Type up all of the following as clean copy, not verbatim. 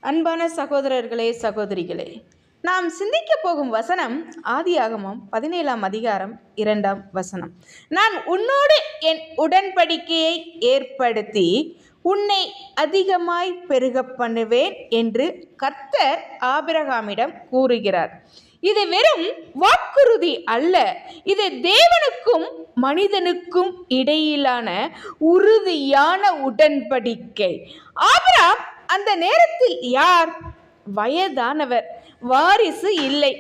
அன்பான சகோதரர்களே, சகோதரிகளே, நாம் சிந்திக்க போகும் வசனம் ஆதியாகமம் 17ஆம் அதிகாரம் 2ஆம் வசனம். நான் உன்னோடு என் உடன்படிக்கையை ஏற்படுத்தி உன்னை அதிகமாய் பெருக பண்ணுவேன் என்று கர்த்தர் ஆபிரகாமிடம் கூறுகிறார். இது வெறும் வாக்குறுதி அல்ல, இது தேவனுக்கும் மனிதனுக்கும் இடையிலான உறுதியான உடன்படிக்கை. ஆபிரகாம் அந்த நேரத்தில் யார்? வயதானவர், வாரிசு இல்லை,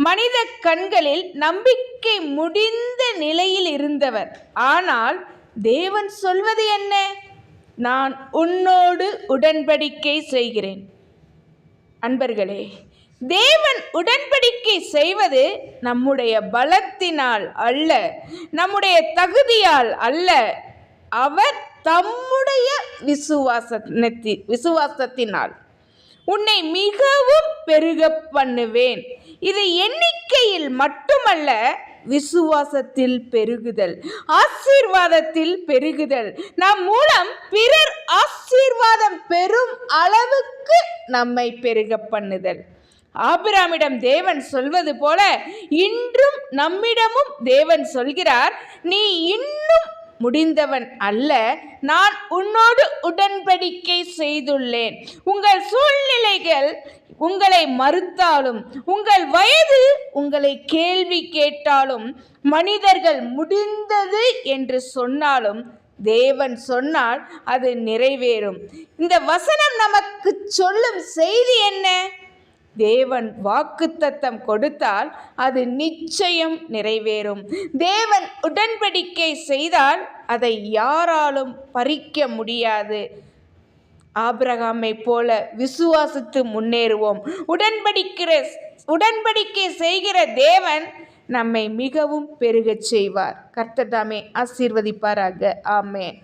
மனித கண்களில் நம்பிக்கை முடிந்த நிலையில் இருந்தவர். ஆனால் தேவன் சொல்வது என்ன? நான் உன்னோடு உடன்படிக்கை செய்கிறேன். அன்பர்களே, தேவன் உடன்படிக்கை செய்வது நம்முடைய பலத்தினால் அல்ல, நம்முடைய தகுதியால் அல்ல. அவர் தம்முடைய விசுவாசத்தினால் உன்னை மிகவும் பெருக பண்ணுவேன். இது எண்ணிக்கையில் மட்டுமல்ல, விசுவாசத்தில் பெருகுதல், ஆசீர்வாதத்தில் பெருகுதல். நம் மூலம் பிறர் ஆசீர்வாதம் பெறும் அளவுக்கு நம்மை பெருக பண்ணுதல். ஆபிரகாமிடம் தேவன் சொல்வது போல இன்றும் நம்மிடமும் தேவன் சொல்கிறார், நீ இன்னும் முடிந்தவன் அல்ல, நான் உன்னோடு உடன்படிக்கை செய்துள்ளேன். உங்கள் சூழ்நிலைகள் உங்களை மறுத்தாலும், உங்கள் வயது உங்களை கேள்வி கேட்டாலும், மனிதர்கள் முடிந்தது என்று சொன்னாலும், தேவன் சொன்னால் அது நிறைவேறும். இந்த வசனம் நமக்கு சொல்லும் செய்தி என்ன? தேவன் வாக்குத்தத்தம் கொடுத்தால் அது நிச்சயம் நிறைவேறும். தேவன் உடன்படிக்கை செய்தால் அதை யாராலும் பறிக்க முடியாது. ஆபிரகாமை போல விசுவாசித்து முன்னேறுவோம். உடன்படிக்கை செய்கிற தேவன் நம்மை மிகவும் பெருகச் செய்வார். கர்த்தர் தாமே ஆசீர்வதிப்பாராக. ஆமென்.